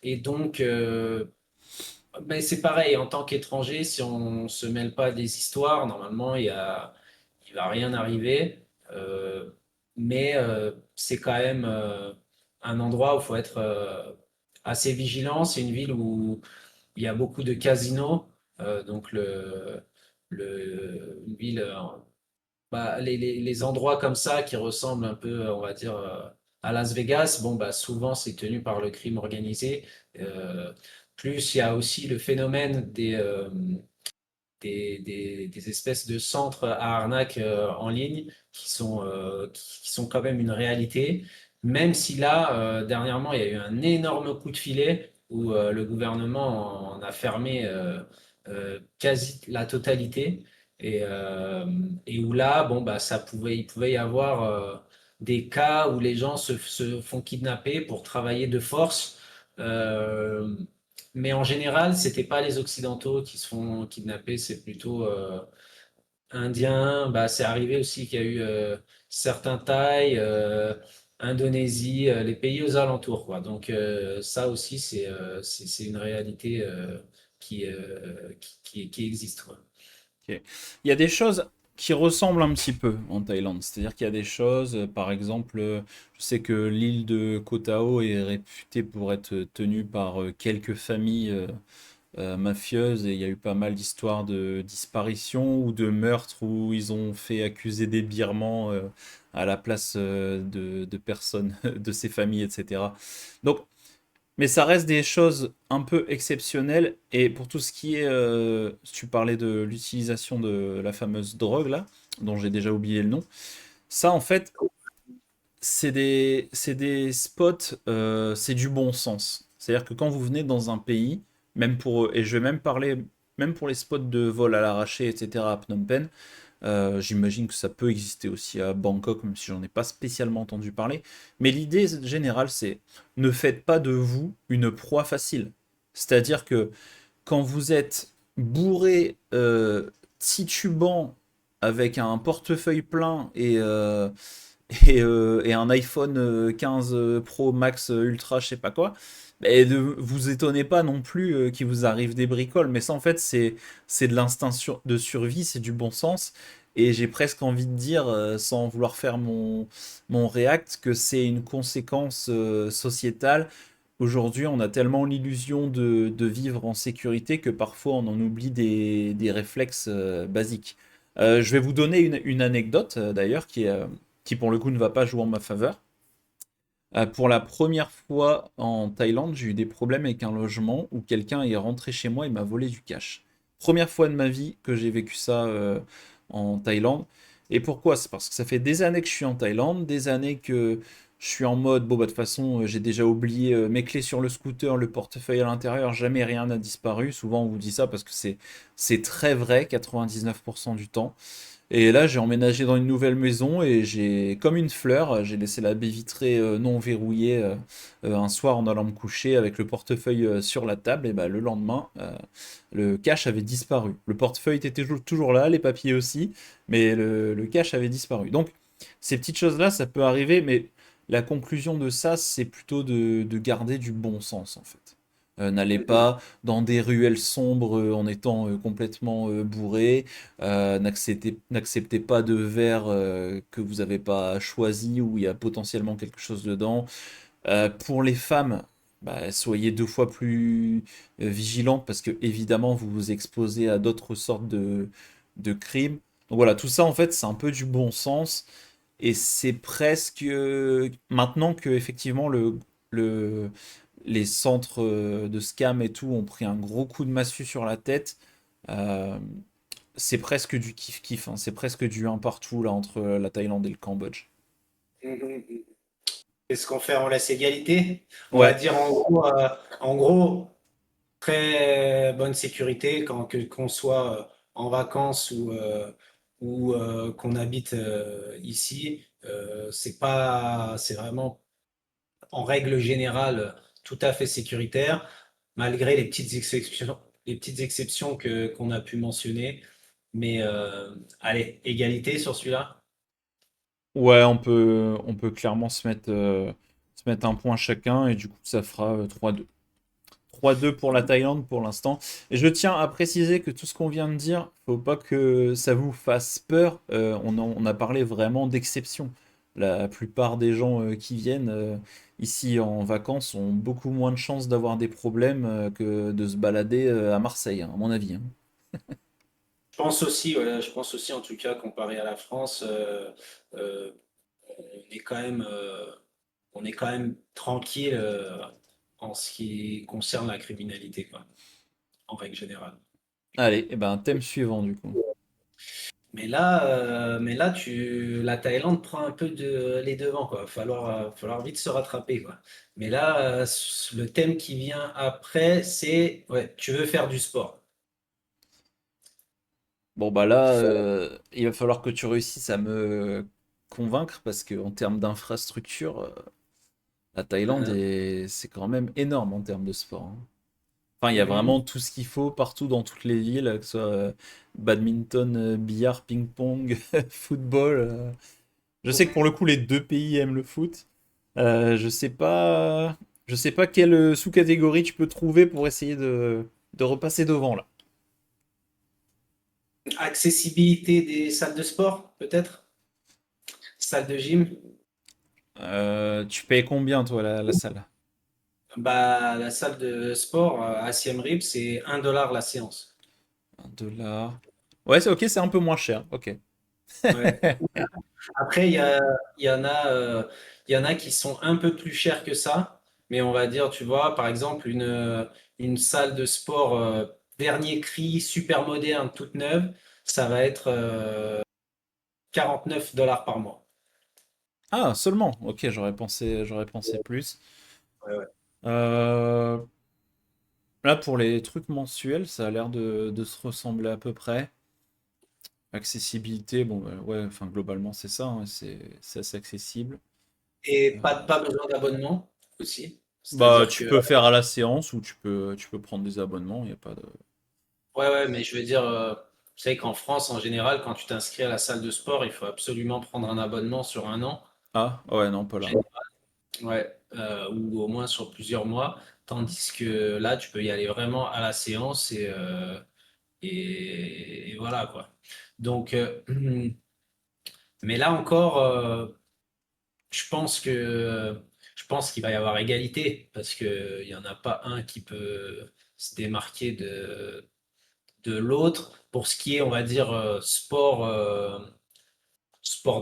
et donc, mais c'est pareil, en tant qu'étranger, si on ne se mêle pas des histoires, normalement, il va rien arriver. Euh, mais c'est quand même un endroit où il faut être assez vigilant. C'est une ville où il y a beaucoup de casinos. Donc, une ville, bah, les endroits comme ça qui ressemblent un peu, on va dire, à Las Vegas, bon, bah, souvent c'est tenu par le crime organisé. Euh, Plus il y a aussi le phénomène des espèces de centres à arnaque en ligne qui sont quand même une réalité, même si là, dernièrement, il y a eu un énorme coup de filet où le gouvernement en a fermé quasi la totalité et où là, bon, bah, il pouvait y avoir des cas où les gens se font kidnapper pour travailler de force. Euh, mais en général, c'était pas les Occidentaux qui se font kidnapper, c'est plutôt Indiens. Bah, c'est arrivé aussi qu'il y a eu certains Thaïs, Indonésie, les pays aux alentours, quoi. Donc ça aussi, c'est une réalité qui existe, quoi. Ok. Il y a des choses qui ressemblent un petit peu en Thaïlande. C'est-à-dire qu'il y a des choses, par exemple, je sais que l'île de Koh Tao est réputée pour être tenue par quelques familles mafieuses et il y a eu pas mal d'histoires de disparitions ou de meurtres où ils ont fait accuser des Birmans à la place de personnes de ces familles, etc. Donc, mais ça reste des choses un peu exceptionnelles. Et pour tout ce qui est, tu parlais de l'utilisation de la fameuse drogue là, dont j'ai déjà oublié le nom. Ça, en fait, c'est des spots, c'est du bon sens. C'est-à-dire que quand vous venez dans un pays, même pour, et je vais même parler, même pour les spots de vol à l'arraché, etc. à Phnom Penh, j'imagine que ça peut exister aussi à Bangkok, même si j'en ai pas spécialement entendu parler. Mais l'idée générale, c'est ne faites pas de vous une proie facile. C'est-à-dire que quand vous êtes bourré, titubant, avec un portefeuille plein et un iPhone 15 Pro Max Ultra, je sais pas quoi, et ne vous étonnez pas non plus qu'il vous arrive des bricoles. Mais ça, en fait, c'est de l'instinct de survie, c'est du bon sens. Et j'ai presque envie de dire, sans vouloir faire mon react, que c'est une conséquence sociétale. Aujourd'hui, on a tellement l'illusion de vivre en sécurité que parfois on en oublie des réflexes basiques. Je vais vous donner une anecdote d'ailleurs qui pour le coup ne va pas jouer en ma faveur. Pour la première fois en Thaïlande, j'ai eu des problèmes avec un logement où quelqu'un est rentré chez moi et m'a volé du cash. Première fois de ma vie que j'ai vécu ça en Thaïlande. Et pourquoi? C'est parce que ça fait des années que je suis en Thaïlande, des années que je suis en mode, bon bah de toute façon j'ai déjà oublié mes clés sur le scooter, le portefeuille à l'intérieur, jamais rien n'a disparu. Souvent on vous dit ça parce que c'est très vrai 99% du temps. Et là, j'ai emménagé dans une nouvelle maison et j'ai, comme une fleur, j'ai laissé la baie vitrée non verrouillée un soir en allant me coucher avec le portefeuille sur la table. Et bah, le lendemain, le cash avait disparu. Le portefeuille était toujours là, les papiers aussi, mais le cash avait disparu. Donc, ces petites choses-là, ça peut arriver, mais la conclusion de ça, c'est plutôt de garder du bon sens, en fait. N'allez pas dans des ruelles sombres en étant complètement bourré. N'acceptez pas de verre que vous n'avez pas choisi où il y a potentiellement quelque chose dedans. Pour les femmes, bah, soyez deux fois plus vigilantes parce que évidemment vous vous exposez à d'autres sortes de crimes. Donc voilà, tout ça en fait c'est un peu du bon sens et c'est presque maintenant que effectivement le les centres de scam et tout ont pris un gros coup de massue sur la tête. euh, c'est presque du kiff-kiff, hein. C'est presque du un partout là entre la Thaïlande et le Cambodge. Mhm. Qu'est-ce qu'on fait? On laisse égalité? On va Ouais, dire en gros, très bonne sécurité qu'on soit en vacances ou qu'on habite ici. C'est vraiment en règle générale tout à fait sécuritaire, malgré les petites exceptions qu'on a pu mentionner. Mais allez, égalité sur celui-là. ouais, on peut clairement se mettre un point chacun et du coup ça fera 3-2. 3-2 pour la Thaïlande pour l'instant. Et je tiens à préciser que tout ce qu'on vient de dire, faut pas que ça vous fasse peur. On a parlé vraiment d'exception. La plupart des gens qui viennent ici en vacances ont beaucoup moins de chances d'avoir des problèmes que de se balader à Marseille, hein, à mon avis, hein. Je pense aussi, ouais, je pense aussi en tout cas comparé à la France, euh, on est quand même, on est quand même tranquille en ce qui concerne la criminalité, quoi, en règle générale. Allez, et ben thème suivant du coup. Mais là, la Thaïlande prend un peu les devants, quoi. Falloir vite se rattraper, quoi. Mais là, le thème qui vient après, c'est, ouais, tu veux faire du sport. Bon bah là, il va falloir que tu réussisses à me convaincre parce que en termes d'infrastructure, la Thaïlande c'est quand même énorme en termes de sport, hein. Enfin, il y a Mhm. vraiment tout ce qu'il faut partout dans toutes les villes, que ce soit badminton, billard, ping-pong, football. Je sais que pour le coup, les deux pays aiment le foot. Je sais pas, je sais pas quelle sous-catégorie tu peux trouver pour essayer de repasser devant là. Accessibilité des salles de sport, peut-être? Salle de gym? Tu payes combien toi la salle? Bah, la salle de sport à Siem Reap, c'est 1 dollar la séance. 1 dollar. Ouais, c'est ok, c'est un peu moins cher. Ok. Ouais. Après, il y en a qui sont un peu plus chers que ça, mais on va dire, tu vois, par exemple, une salle de sport dernier cri, super moderne, toute neuve, ça va être 49 $ par mois. Ah, seulement. Ok, j'aurais pensé plus. Ouais, ouais. Euh, Là, pour les trucs mensuels, ça a l'air de se ressembler à peu près. Accessibilité, bon, bah, ouais, enfin, globalement, c'est ça, hein, c'est assez accessible. Et Euh, pas besoin d'abonnement aussi. Bah, C'est-à-dire tu que, peux faire à la séance ou tu peux prendre des abonnements, il n'y a pas de... ouais, ouais, mais je veux dire, vous savez qu'en France, en général, quand tu t'inscris à la salle de sport, il faut absolument prendre un abonnement sur 1 an. Ah, ouais, non, pas là. Ouais, ou au moins sur plusieurs mois, tandis que là, tu peux y aller vraiment à la séance et voilà quoi. Donc, mais là encore, je pense que je pense qu'il va y avoir égalité parce que il y en a pas un qui peut se démarquer de l'autre pour ce qui est, on va dire, sport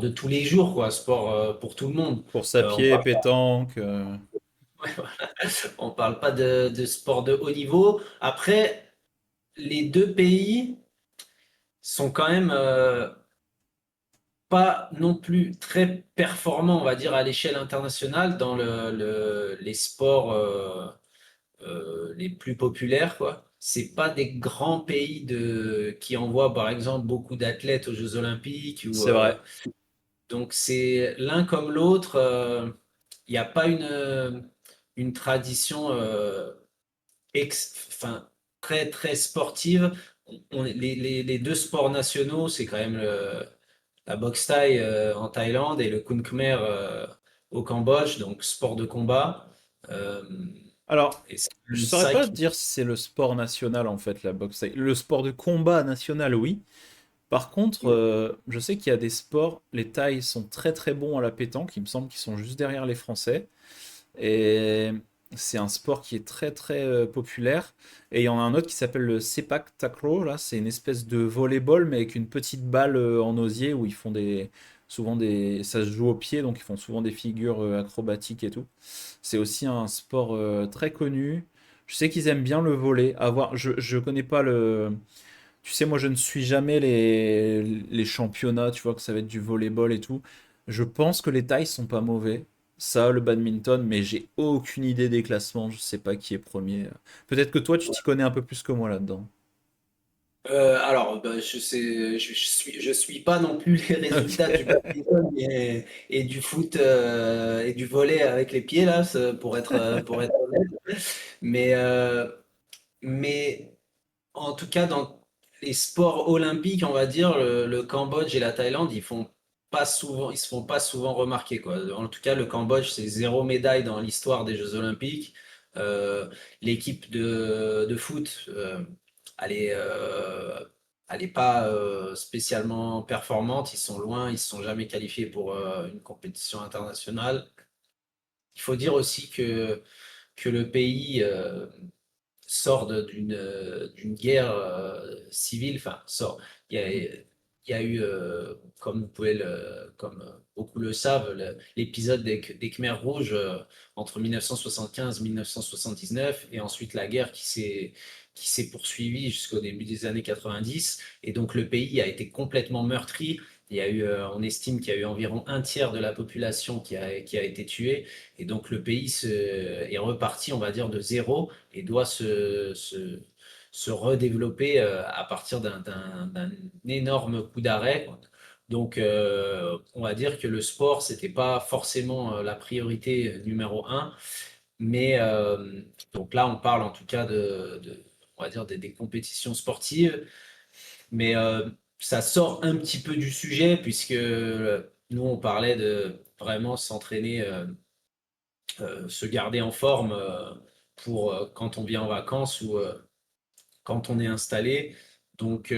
de tous les jours, quoi, sport pour tout le monde. Course à On pied, parle pétanque... On parle pas de sport de haut niveau. Après, les deux pays sont quand même pas non plus très performants, on va dire, à l'échelle internationale dans les sports les plus populaires, quoi. C'est pas des grands pays qui envoient, par exemple, beaucoup d'athlètes aux Jeux Olympiques. C'est vrai. Donc, c'est l'un comme l'autre. Il n'y a pas une tradition enfin, très, très sportive. Les deux sports nationaux, c'est quand même la boxe thaï en Thaïlande et le Kun Khmer au Cambodge, donc sport de combat. Euh, Alors, et c'est je plus saurais ça pas qui. dire si c'est le sport national, en fait, la boxe. Le sport de combat national, oui. Par contre, je sais qu'il y a des sports, les Thaïs sont très très bons à la pétanque, il me semble qu'ils sont juste derrière les Français. Et c'est un sport qui est très très populaire. Et il y en a un autre qui s'appelle le sepak takraw. Là, c'est une espèce de volleyball, mais avec une petite balle en osier où ils font souvent des, ça se joue au pied, donc ils font souvent des figures acrobatiques et tout. C'est aussi un sport très connu. Je sais qu'ils aiment bien le volley. Je connais pas le. Tu sais, moi, je ne suis jamais les championnats, tu vois, que ça va être du volleyball et tout. Je pense que les tailles sont pas mauvais. Ça, le badminton, mais j'ai aucune idée des classements. Je sais pas qui est premier. Peut-être que toi, tu t'y connais un peu plus que moi là-dedans. Alors, bah, je suis pas non plus les résultats du Ok. badminton et du foot et du volley avec les pieds là, pour être honnête. Mais, euh, mais en tout cas, dans les sports olympiques, on va dire, le Cambodge et la Thaïlande, ils se font pas souvent remarquer, quoi. En tout cas, le Cambodge, c'est 0 médaille dans l'histoire des Jeux Olympiques. L'équipe de foot, elle est, euh, elle est pas spécialement performante. Ils sont loin, ils se sont jamais qualifiés pour une compétition internationale. Il faut dire aussi que le pays sort d'une guerre civile, enfin sort. Il y a, il y a eu, comme beaucoup le savent, l'épisode des Khmers rouges entre 1975 et 1979, et ensuite la guerre qui s'est poursuivie jusqu'au début des années 90. Et donc le pays a été complètement meurtri. Il y a eu, on estime qu'il y a eu environ un tiers de la population qui a été tuée. Et donc le pays est reparti, on va dire, de zéro et doit se redévelopper à partir d'un énorme coup d'arrêt. Donc, on va dire que le sport, c'était pas forcément la priorité numéro un, mais donc là, on parle en tout cas on va dire des compétitions sportives, mais ça sort un petit peu du sujet puisque nous, on parlait de vraiment s'entraîner, se garder en forme pour quand on vient en vacances ou quand on est installé. Donc,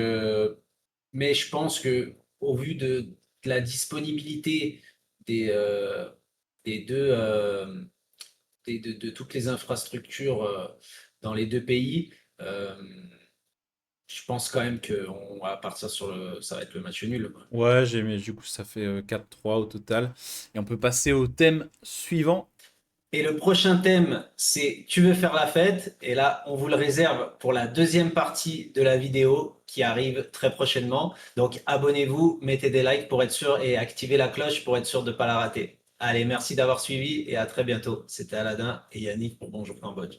mais je pense que au vu de la disponibilité des, euh, des deux, de toutes les infrastructures dans les deux pays, euh, je pense quand même qu'on va partir sur ça va être le match nul, quoi. Ouais, j'ai aimé. Du coup, ça fait 4-3 au total. Et on peut passer au thème suivant. Et le prochain thème, c'est tu veux faire la fête. Et là, on vous le réserve pour la deuxième partie de la vidéo qui arrive très prochainement. Donc, abonnez-vous, mettez des likes pour être sûr et activez la cloche pour être sûr de ne pas la rater. Allez, merci d'avoir suivi et à très bientôt. C'était Aladin et Yannick pour Bonjour Cambodge.